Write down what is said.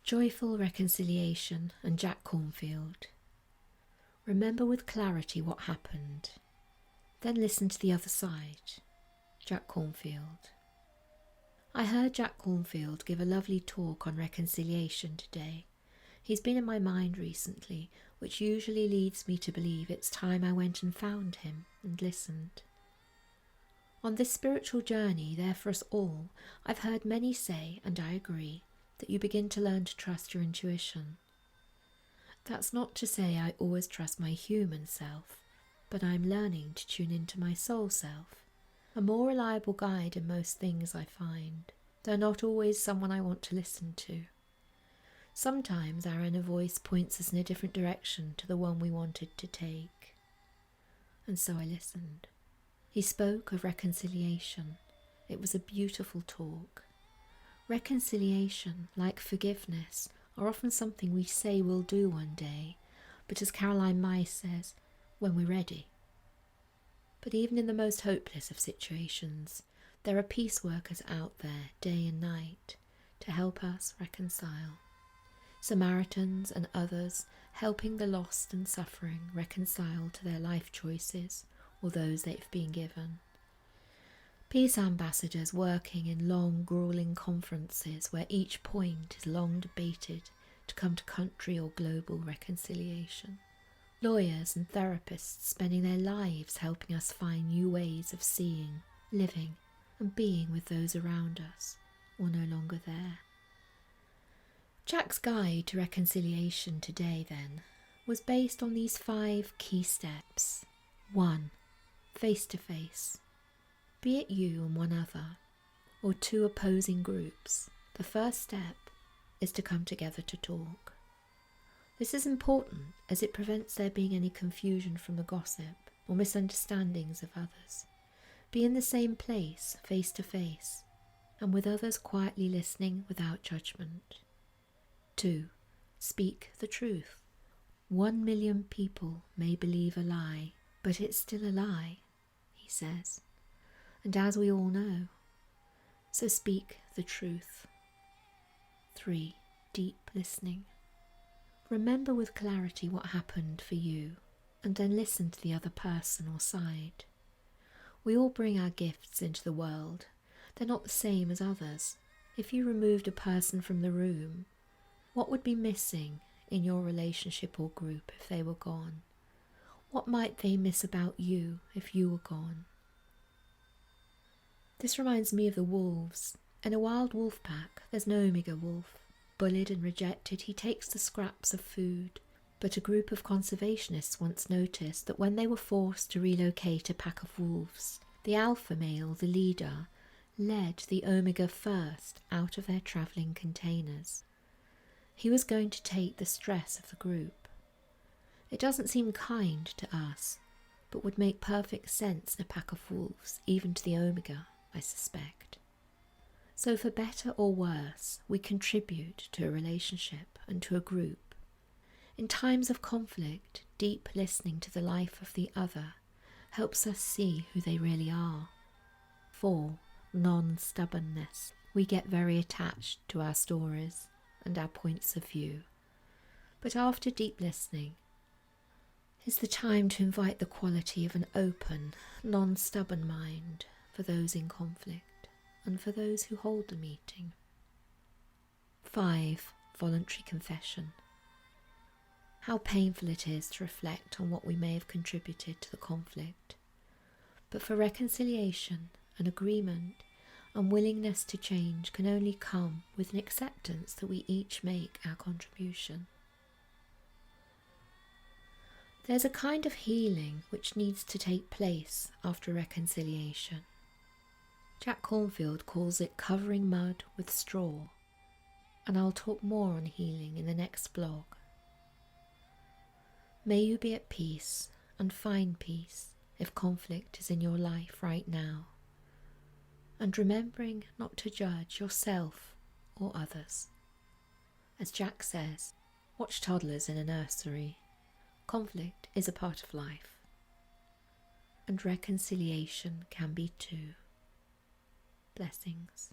Joyful reconciliation and Jack Cornfield. Remember with clarity what happened. Then listen to the other side. Jack Cornfield. I heard Jack Cornfield give a lovely talk on reconciliation today. He's been in my mind recently, which usually leads me to believe it's time I went and found him and listened. On this spiritual journey, there for us all, I've heard many say, and I agree, that you begin to learn to trust your intuition. That's not to say I always trust my human self, but I'm learning to tune into my soul self, a more reliable guide in most things I find, though not always someone I want to listen to. Sometimes our inner voice points us in a different direction to the one we wanted to take. And so I listened. He spoke of reconciliation. It was a beautiful talk. Reconciliation, like forgiveness, are often something we say we'll do one day, but as Caroline Mice says, when we're ready. But even in the most hopeless of situations, there are peace workers out there day and night to help us reconcile. Samaritans and others helping the lost and suffering reconcile to their life choices or those they've been given. Peace ambassadors working in long, grueling conferences where each point is long debated to come to country or global reconciliation. Lawyers and therapists spending their lives helping us find new ways of seeing, living, and being with those around us, or no longer there. Jack's guide to reconciliation today, then, was based on these 5 key steps. 1. Face-to-face. Be it you and one other, or 2 opposing groups, the first step is to come together to talk. This is important as it prevents there being any confusion from the gossip or misunderstandings of others. Be in the same place, face to face, and with others quietly listening without judgment. 2. Speak the truth. 1 million people may believe a lie, but it's still a lie, he says, and as we all know, so speak the truth. 3. Deep listening. Remember with clarity what happened for you, and then listen to the other person or side. We all bring our gifts into the world. They're not the same as others. If you removed a person from the room, what would be missing in your relationship or group if they were gone? What might they miss about you if you were gone? This reminds me of the wolves. In a wild wolf pack, there's no omega wolf. Bullied and rejected, he takes the scraps of food. But a group of conservationists once noticed that when they were forced to relocate a pack of wolves, the alpha male, the leader, led the omega first out of their travelling containers. He was going to take the stress of the group. It doesn't seem kind to us, but would make perfect sense in a pack of wolves, even to the omega, I suspect. So for better or worse, we contribute to a relationship and to a group. In times of conflict, deep listening to the life of the other helps us see who they really are. 4. Non-stubbornness. We get very attached to our stories and our points of view. But after deep listening, is the time to invite the quality of an open, non-stubborn mind for those in conflict and for those who hold the meeting. 5. Voluntary confession. How painful it is to reflect on what we may have contributed to the conflict. But for reconciliation and agreement and willingness to change can only come with an acceptance that we each make our contribution. There's a kind of healing which needs to take place after reconciliation. Jack Cornfield calls it covering mud with straw, and I'll talk more on healing in the next blog. May you be at peace and find peace if conflict is in your life right now, and remembering not to judge yourself or others. As Jack says, watch toddlers in a nursery. Conflict is a part of life, and reconciliation can be too. Blessings.